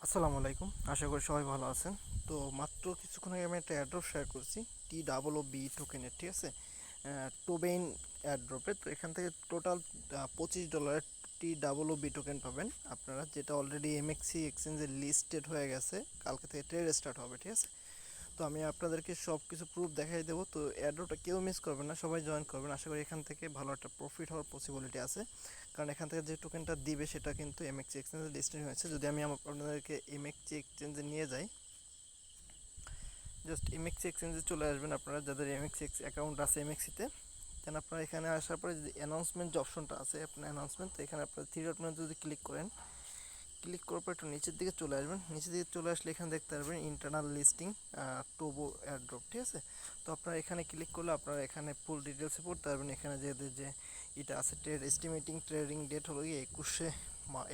আসসালামু আলাইকুম, আশা করি সবাই ভালো আছেন। তো মাত্র কিছুক্ষণ আগে আমি একটা এয়ারড্রপ শেয়ার করছি TOOB টোকেনের, ঠিক আছে, টোবেইন এয়ারড্রপে। তো এখান থেকে টোটাল $25 TOOB টোকেন পাবেন আপনারা, যেটা অলরেডি এমএক্সি এক্সচেঞ্জে লিস্টেড হয়ে গেছে। কালকে থেকে ট্রেড স্টার্ট হবে, ঠিক আছে। তো আমি আপনাদেরকে সব কিছু প্রুফ দেখাই দেবো। তো এয়ারড্রপটা কেউ মিস করবেন না, সবাই জয়েন করবেন। আশা করি এখান থেকে ভালো একটা প্রফিট হওয়ার পসিবিলিটি আছে, কারণ এখান থেকে যে টোকেনটা দিবে সেটা কিন্তু এমএক্সি এক্সচেঞ্জে লিস্টেড হয়েছে। যদি আমি আপনাদেরকে এমএক্সি এক্সচেঞ্জে নিয়ে যাই, জাস্ট এমএক্সি এক্সচেঞ্জে চলে আসবেন আপনারা যাদের এমএক্সি অ্যাকাউন্ট আছে এমএক্সিতে। দেন আপনারা এখানে আসার পরে যে অ্যানাউন্সমেন্ট যে অপশনটা আছে, আপনার অ্যানাউন্সমেন্ট, তো এখানে আপনার থ্রি ডট মেনু যদি ক্লিক করেন, ক্লিক করার পর একটু নিচের দিকে চলে আসবেন। নিচের দিকে চলে আসলে এখানে দেখতে পারবেন ইন্টারনাল লিস্টিং টোবো এয়ারড্রপ, ঠিক আছে। তো আপনারা এখানে ক্লিক করলে আপনারা এখানে ফুল ডিটেলসে পড়তে পারবেন। এখানে যে এটা আছে ট্রেড এস্টিমেটিং ট্রেডিং ডেট হলো গিয়ে 21শে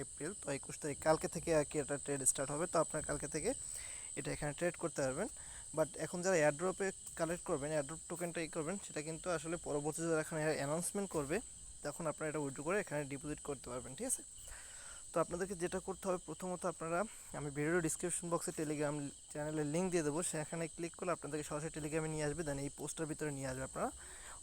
এপ্রিল। তো 21 তারিখ কালকে থেকে আর কি এটা ট্রেড স্টার্ট হবে। তো আপনার কালকে থেকে এটা এখানে ট্রেড করতে পারবেন। বাট এখন যারা এয়ারড্রপে কালেক্ট করবেন, এয়ারড্রপ টোকেনটা করবেন, সেটা কিন্তু আসলে পরবর্তীতে যারা এখানে অ্যানাউন্সমেন্ট করবে তখন আপনারা এটা উইথড্র করে এখানে ডিপোজিট করতে পারবেন, ঠিক আছে। তো আপনাদেরকে যেটা করতে হবে, প্রথমত আপনারা, আমি ভিডিও ডিসক্রিপশন বক্সে টেলিগ্রাম চ্যানেলের লিঙ্ক দিয়ে দেবো, সেখানে ক্লিক করলে আপনাদেরকে সরাসরি টেলিগ্রামে নিয়ে আসবে। দেন এই পোস্টার ভিতরে নিয়ে আসবে। আপনারা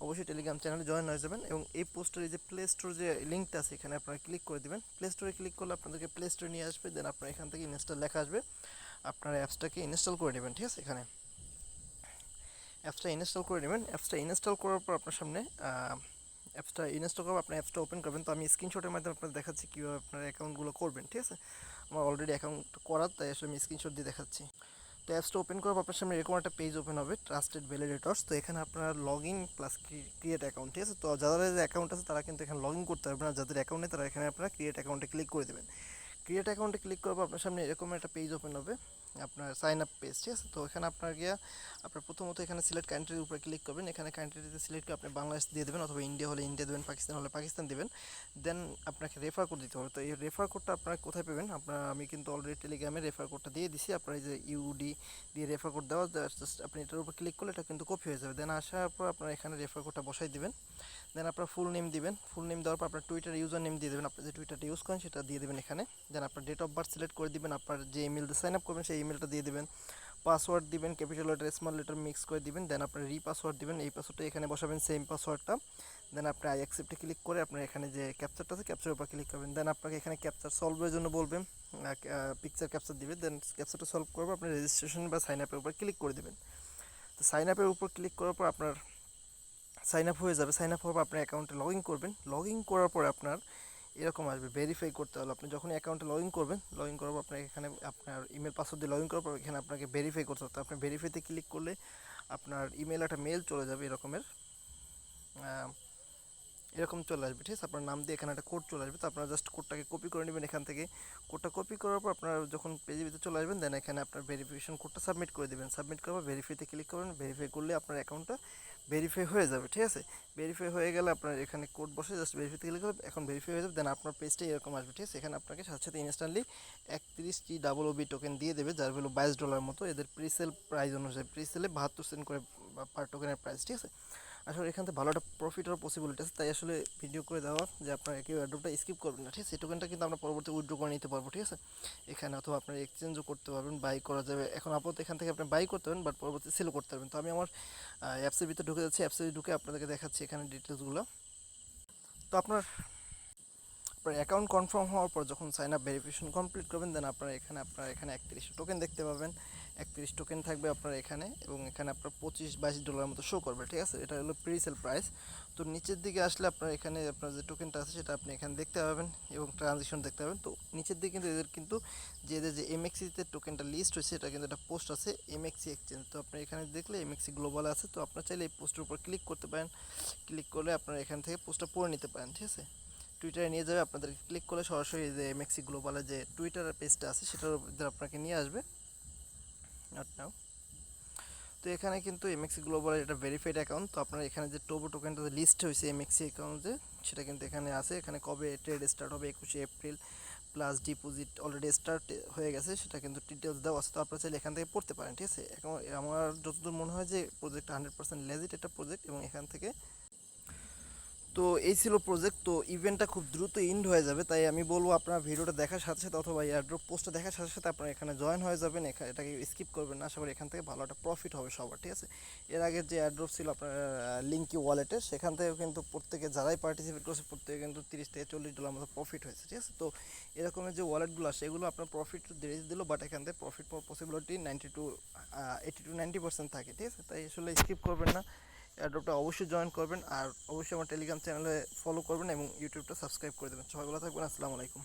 অবশ্যই টেলিগ্রাম চ্যানেলে জয়েন হয়ে যাবেন এবং এই পোস্টারে যে প্লে স্টোর যে লিঙ্কটা আছে এখানে আপনারা ক্লিক করে দেবেন। প্লে স্টোরে ক্লিক করলে আপনাদেরকে প্লে স্টোরে নিয়ে আসবে। দেন আপনারা এখান থেকে ইনস্টল লেখা আসবে, আপনারা অ্যাপসটাকে ইনস্টল করে নেবেন, ঠিক আছে। এখানে অ্যাপসটা ইনস্টল করে নেবেন। অ্যাপসটা ইনস্টল করার পর আপনার সামনে অ্যাপসটা ইনস্টল করবো, আপনার অ্যাপসটা ওপেন করবেন। তো আমি স্ক্রিনশটের মাধ্যমে আপনাদের দেখাচ্ছি কীভাবে আপনার অ্যাকাউন্টগুলো করবেন, ঠিক আছে। আমার অলরেডি অ্যাকাউন্ট করার, তাই আসলে আমি স্ক্রিনশট দিয়ে দেখাচ্ছি। তো অ্যাপসটা ওপেন করার আপনার সামনে এরকম একটা পেজ ওপেন হবে, ট্রাস্টেড ভ্যালিডেটরস। তো এখানে আপনার log in plus create account, ঠিক আছে। তো যাদের অ্যাকাউন্ট আছে তারা কিন্তু এখানে লগ ইন করতে পারবে না, যাদের অ্যাকাউন্ট নেই তারা এখানে আপনারা ক্রিয়েট অ্যাকাউন্টে ক্লিক করে দেবেন। ক্রিয়েট অ্যাকাউন্টে ক্লিক করবো, আপনার সামনে এরকম একটা পেজ ওপেন হবে, আপনার সাইন আপ পেজ, ঠিক আছে। তো এখানে আপনার গিয়ে আপনার প্রথমত এখানে সিলেক্ট কান্ট্রির উপরে ক্লিক করবেন। এখানে কান্ট্রিতে সিলেক্ট করে আপনি বাংলাদেশ দিয়ে দেবেন, অথবা ইন্ডিয়া হলে ইন্ডিয়া দেবেন, পাকিস্তান হলে পাকিস্তান দেবেন। দেন আপনাকে রেফার কোড দিতে হবে। তো এই রেফার কোডটা আপনারা কোথায় পাবেন, আমি কিন্তু অলরেডি টেলিগ্রামে রেফার কোডটা দিয়ে দিছি। আপনার এই যে ইউডি দিয়ে রেফার কোড দেওয়া, জাস্ট আপনি এটার উপর ক্লিক করলে এটা কিন্তু কপি হয়ে যাবে। দেন আসার পর আপনারা এখানে রেফার কোডটা বসাই দিবেন। দেন আপনার ফুল নেম দিবেন। ফুল নেম দেওয়ার পর আপনার টুইটার ইউজার নেম দিয়ে দেবেন, আপনি যে টুইটারটা ইউজ করেন সেটা দিয়ে দেবেন এখানে। দেন আপনার ডেট অফ বার্থ সিলেক্ট করে দিবেন, আপনার যে ইমেল দিয়ে সাইন আপ করবেন সেই ইমেলটা দিয়ে দেবেন। পাসওয়ার্ড দিবেন, capital letter small letter mix করে দিবেন। দেন আপনার পাসওয়ার্ড দিবেন, এই পাসওয়ার্ডটা এখানে বসাবেন, সেম পাসওয়ার্ডটা। দেন আপনি আই অ্যাকসেপ্টে ক্লিক করে আপনার এখানে যে ক্যাপচারটা আছে ক্যাপচারের উপর ক্লিক করবেন। দেন আপনাকে এখানে ক্যাপচার সলভের জন্য বলবেন, পিকচার ক্যাপচার দিবেন। দেন ক্যাপচারটা সলভ করবে, আপনার রেজিস্ট্রেশন বা সাইন আপের উপর ক্লিক করে দেবেন। তো সাইন আপের উপর ক্লিক করার পর আপনার সাইন আপ হয়ে যাবে। সাইন আপ হওয়ার পর আপনার অ্যাকাউন্টে লগ ইন করবেন। লগ ইন করার পরে আপনার এরকম আসবে, ভেরিফাই করতে হলে আপনি যখন অ্যাকাউন্টে লগ ইন করবেন, লগ ইন করার পর আপনার এখানে আপনার ইমেল পাসওয়ার্ড দিয়ে লগ ইন করার পর এখানে আপনাকে ভেরিফাই করতে হবে। আপনি ভেরিফাইতে ক্লিক করলে আপনার ইমেল একটা মেল চলে যাবে এরকমের, এরকম চলে আসবে, ঠিক আছে। আপনার নাম দিয়ে এখানে একটা কোড চলে আসবে। তো আপনারা জাস্ট কোডটাকে কপি করে নেবেন এখান থেকে। কোডটা কপি করার পর আপনারা যখন পেজের ভিতরে চলে আসবেন, দেন এখানে আপনার ভেরিফিকেশন কোডটা সাবমিট করে দেবেন। সাবমিট করার পর ভেরিফাইতে ক্লিক করবেন। ভেরিফাই করলে আপনার অ্যাকাউন্টটা ভেরিফাই হয়ে যাবে, ঠিক আছে। ভেরিফাই হয়ে গেলে আপনার এখানে কোড বসে জাস্ট ভেরিফাইতে ক্লিক করবেন, এখন ভেরিফাই হয়ে যাবে। দেন আপনার পেজটা এরকম আসবে, ঠিক আছে। এখানে আপনাকে সাথে সাথে ইনস্ট্যান্টলি 31টি TOOB টোকেন দিয়ে দেবে, যার ভ্যালু $22 মতো। এদের প্রিসেল প্রাইস অনুযায়ী, প্রিসেলে 72 সেন্ট করে পার টোকেনের প্রাইস, ঠিক আছে। আসলে এখান থেকে ভালো একটা প্রফিট হওয়ার পসিবিলিটি আছে, তাই আসলে ভিডিও করে দেওয়া যে আপনারা কেউ অ্যাড্রপটা স্কিপ করবেন না, ঠিক আছে। এই টোকেনটা কিন্তু আমরা পরবর্তী উইথড্র করে নিতে পারবো, ঠিক আছে। এখানে অথবা আপনারা এক্সচেঞ্জও করতে পারবেন, বাই করা যাবে। এখন আপাতত এখান থেকে আপনি বাই করতে পারবেন, বাট পরবর্তী সেলও করতে পারবেন। তো আমি আমার অ্যাপসের ভিতরে ঢুকে যাচ্ছি। অ্যাপসে ঢুকে আপনাদেরকে দেখাচ্ছি এখানে ডিটেলসগুলো। তো আপনার অ্যাকাউন্ট কনফার্ম হওয়ার পর যখন সাইন আপ ভেরিফিকেশন কমপ্লিট করবেন, দেন আপনারা এখানে 31 টোকেন দেখতে পাবেন। 31 টোকেন থাকবে আপনার এখানে, এবং এখানে আপনার $25-22 মতো শো করবে, ঠিক আছে। এটা হলো প্রি সেল প্রাইস। তো নিচের দিকে আসলে আপনার এখানে আপনার যে টোকেনটা আছে সেটা আপনি এখানে দেখতে পাবেন এবং ট্রানজেকশন দেখতে পাবেন। তো নিচের দিকে কিন্তু এদের কিন্তু যে এমএক্সিতে টোকেনটা লিস্ট হয়েছে, এটা কিন্তু একটা পোস্ট আছে এমএক্সি এক্সচেঞ্জ। তো আপনি এখানে দেখলে এমএক্সি গ্লোবাল আছে। তো আপনার চাইলে এই পোস্টের উপর ক্লিক করতে পারেন। ক্লিক করলে আপনারা এখান থেকে পোস্টটা পড়ে নিতে পারেন, ঠিক আছে। টুইটারে নিয়ে যাবে, আপনাদেরকে ক্লিক করলে সরাসরি যে এমএক্সি গ্লোবালের যে টুইটার পেজটা আছে সেটার উপর আপনাকে নিয়ে আসবে। Not now. তো এখানে কিন্তু এমএক্সি গ্লোবালের এটা ভেরিফাইড অ্যাকাউন্ট। তো আপনার এখানে যে টোবো টোকেনটা লিস্ট হয়েছে এমএক্সি অ্যাকাউন্টে, সেটা কিন্তু এখানে আছে। এখানে কবে ট্রেড স্টার্ট হবে, 21শে April, plus deposit already start হয়ে গেছে, সেটা কিন্তু ডিটেলস দেওয়া আছে। তো আপনারা চাইলে এখান থেকে পড়তে পারেন, ঠিক আছে। এখন আমার যতদূর মনে হয় যে প্রজেক্টটা 100% লেজিট একটা প্রজেক্ট, এবং এখান থেকে তো এই ছিল প্রজেক্ট। তো ইভেন্টটা খুব দ্রুত এন্ড হয়ে যাবে, তাই আমি বলবো আপনার ভিডিওটা দেখার সাথে সাথে অথবা এয়ারড্রপ পোস্টটা দেখার সাথে সাথে আপনারা এখানে জয়েন হয়ে যাবেন, এটাকে স্কিপ করবেন না। আশা করি এখান থেকে ভালো একটা প্রফিট হবে সবার, ঠিক আছে। এর আগে যে এয়ারড্রপ ছিল আপনার লিঙ্কি ওয়ালেটে, সেখান থেকেও কিন্তু প্রত্যেকে যারাই পার্টিসিপেট করছে প্রত্যেকে কিন্তু $30 থেকে $40 মতো প্রফিট হয়েছে, ঠিক আছে। তো এরকমের যে ওয়ালেটগুলো আসে এগুলো আপনার প্রফিট ধীরে দিল, বাট এখান থেকে প্রফিট পাওয়ার পসিবিলিটি 80 to 90% থাকে, ঠিক আছে। তাই আসলে স্কিপ করবেন না, এয়ারড্রপটা অবশ্যই জয়েন করবেন, আর অবশ্যই আমার টেলিগ্রাম চ্যানেলে ফলো করবেন এবং ইউটিউবটা সাবস্ক্রাইব করে দেবেন। সবাই ভালো থাকবেন, আসসালামু আলাইকুম।